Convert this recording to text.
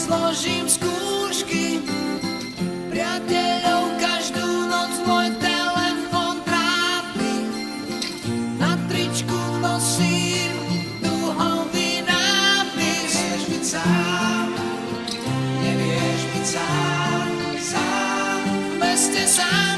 zložím skúšky. Priateľov každú noc môj telefon trápi. Na tričku nosím duhový nápis. Nevieš byť sám, nevieš byť sám, sám. V meste sám.